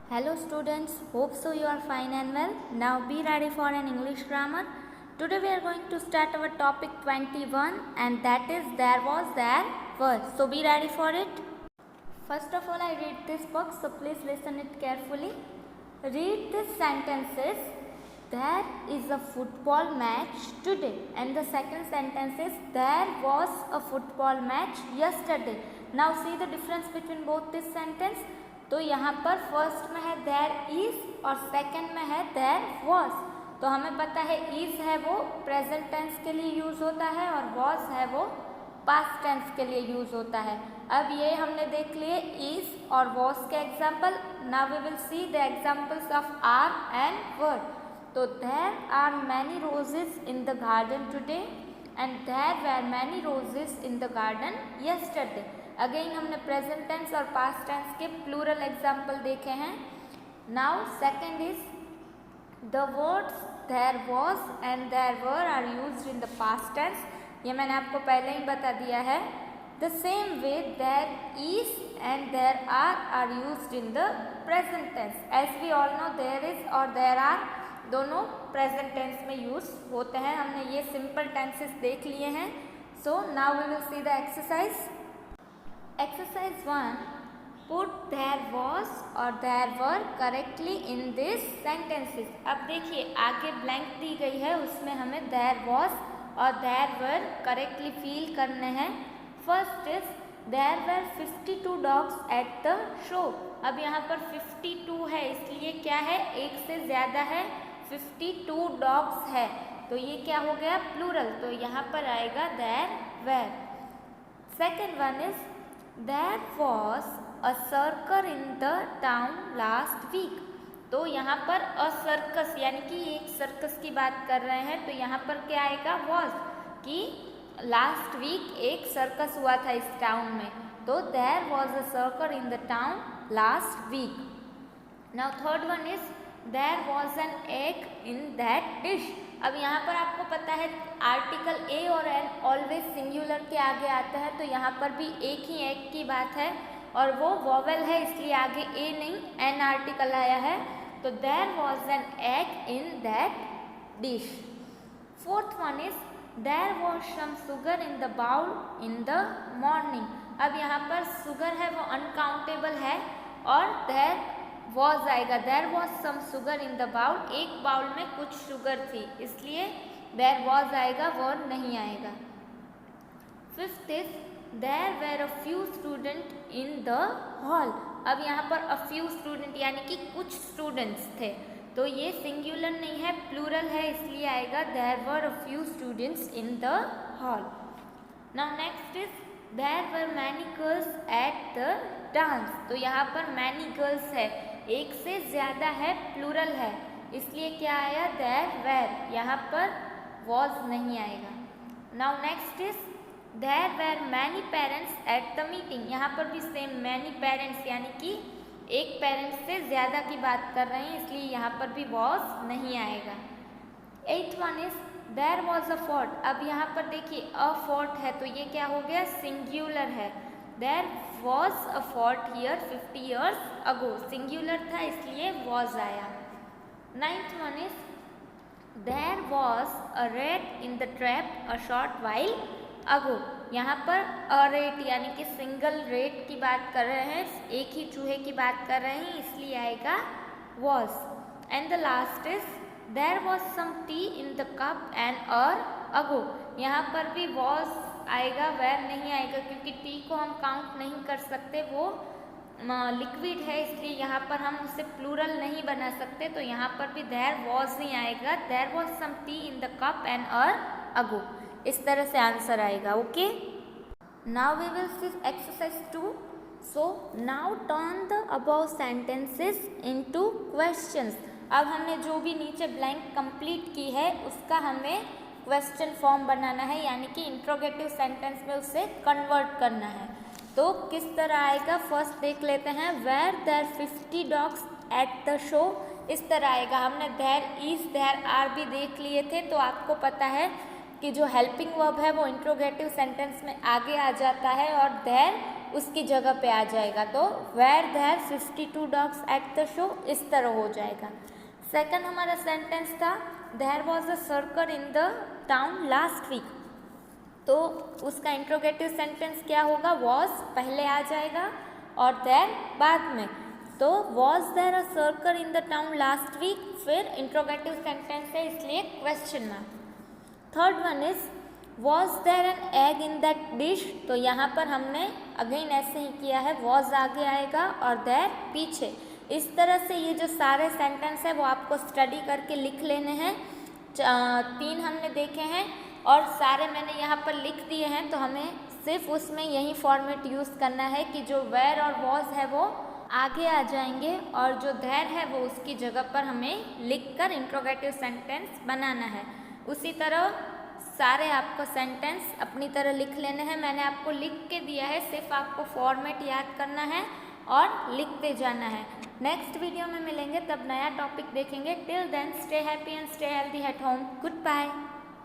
Hello students, hope so you are fine and well. Now be ready for an English grammar. Today we are going to start our topic 21 and that is there was, there were. So be ready for it. First of all I read this book, so please listen it carefully. Read these sentences. There is a football match today. And the second sentence is there was a football match yesterday. Now see the difference between both this sentence. तो यहाँ पर first में है there is और second में है there was. तो हमें पता है इज है वो प्रेजेंट टेंस के लिए यूज होता है और वॉज है वो पास्ट टेंस के लिए यूज होता है. अब ये हमने देख लिए इज और वॉज के example. Now we will see the examples of are and were. तो there are many roses in the garden today and there were many roses in the garden yesterday. Again हमने present tense और past tense के plural example देखे हैं. Now second is the words there was and there were are used in the past tense. ये मैंने आपको पहले ही बता दिया है. The same way there is and there are used in the present tense. As we all know there is और there are दोनों प्रेजेंट टेंस में यूज होते हैं. हमने ये सिंपल टेंसेस देख लिए हैं. So now we will see the exercise. Exercise 1. Put there was or there were correctly in these sentences. अब देखिए आगे ब्लैंक दी गई है, उसमें हमें there was और there were correctly fill करने हैं. First is there were 52 dogs at the show. अब यहाँ पर 52 है इसलिए क्या है, एक से ज़्यादा है. 52 dogs है तो ये क्या हो गया, प्लूरल. तो यहाँ पर आएगा there were. Second one is There was a circus in the town last week. तो यहाँ पर a circus यानी कि एक सर्कस की बात कर रहे हैं. तो यहाँ पर क्या आएगा, was कि लास्ट वीक एक सर्कस हुआ था इस टाउन में. तो there was a circus in the town last week. Now third one is there was an egg in that dish. अब यहाँ पर आपको पता है आर्टिकल ए और एन ऑलवेज सिंगुलर के आगे आता है. तो यहाँ पर भी एक ही एग की बात है और वो वॉवेल है इसलिए आगे ए नहीं एन आर्टिकल आया है. तो there was an egg in that dish. Fourth one is there was some sugar in the bowl in the morning. अब यहाँ पर शुगर है वो अनकाउंटेबल है और देयर वॉज आएगा. There was some sugar in the bowl, एक bowl में कुछ शुगर थी इसलिए देयर वॉज आएगा, वर्ड नहीं आएगा. Fifth is there were a few student in the hall. अब यहाँ पर अ फ्यू स्टूडेंट यानी कि कुछ स्टूडेंट्स थे. तो ये सिंगुलर नहीं है, प्लूरल है इसलिए आएगा there were a few students in the hall. Now next is there were many girls at the dance. तो यहाँ पर मैनी गर्ल्स है, एक से ज़्यादा है, प्लूरल है इसलिए क्या आया, देयर वेर. यहाँ पर वॉज नहीं आएगा. Now next is there were many parents at the meeting. यहाँ पर भी सेम मैनी पेरेंट्स यानी कि एक पेरेंट्स से ज़्यादा की बात कर रहे हैं इसलिए यहाँ पर भी वॉज नहीं आएगा. Eighth one is there was a fort. अब यहाँ पर देखिए अ फोर्ट है तो ये क्या हो गया, सिंगुलर है. There was a fort here 50 years ago. Singular था इसलिए वॉज आया. Ninth one is there was a rat in the trap a short while ago. यहाँ पर अ रेट यानी कि सिंगल रेट की बात कर रहे हैं, एक ही चूहे की बात कर रहे हैं इसलिए आएगा was. And the last is there was some tea in the cup an hour ago. यहाँ पर भी वॉज आएगा, वेर नहीं आएगा क्योंकि टी को हम काउंट नहीं कर सकते, वो लिक्विड है इसलिए यहाँ पर हम उसे प्लूरल नहीं बना सकते. तो यहाँ पर भी देयर वॉज नहीं आएगा, there was some tea in the cup an hour ago. इस तरह से आंसर आएगा. Okay, now we will see exercise 2. So now turn the above sentences into questions. अब हमने जो भी नीचे ब्लैंक कंप्लीट की है उसका हमें क्वेश्चन फॉर्म बनाना है यानी कि इंट्रोगेटिव सेंटेंस में उसे कन्वर्ट करना है. तो किस तरह आएगा, फर्स्ट देख लेते हैं. Were there 50 dogs at the show. इस तरह आएगा. हमने देयर इज देयर आर भी देख लिए थे तो आपको पता है कि जो हेल्पिंग वर्ब है वो इंट्रोगेटिव सेंटेंस में आगे आ जाता है और देयर उसकी जगह पे आ जाएगा। तो were there 52 dogs at the show, इस तरह हो जाएगा। सेकंड हमारा सेंटेंस था there was a circus in the town last week. तो उसका इंट्रोगेटिव सेंटेंस क्या होगा, वॉज पहले आ जाएगा और देयर बाद में। तो was there a circus in the town last week, फिर इंट्रोगेटिव सेंटेंस है इसलिए question mark. Third one is was there an egg in that dish. तो यहाँ पर हमने अगेन ऐसे ही किया है, वॉज आगे आएगा और देयर पीछे। इस तरह से ये जो सारे सेंटेंस है वो आपको स्टडी करके लिख लेने हैं। 3 हमने देखे हैं और सारे मैंने यहाँ पर लिख दिए हैं। तो हमें सिर्फ उसमें यही फॉर्मेट यूज़ करना है कि जो वेयर और वॉज है वो आगे आ जाएंगे और जो देयर है वो उसकी जगह पर हमें लिखकर इंट्रोगेटिव सेंटेंस बनाना है। उसी तरह सारे आपको सेंटेंस अपनी तरह लिख लेने हैं। मैंने आपको लिख के दिया है, सिर्फ आपको फॉर्मेट याद करना है और लिखते जाना है। नेक्स्ट वीडियो में मिलेंगे, तब नया टॉपिक देखेंगे। Till then stay happy and stay healthy at home. Good bye.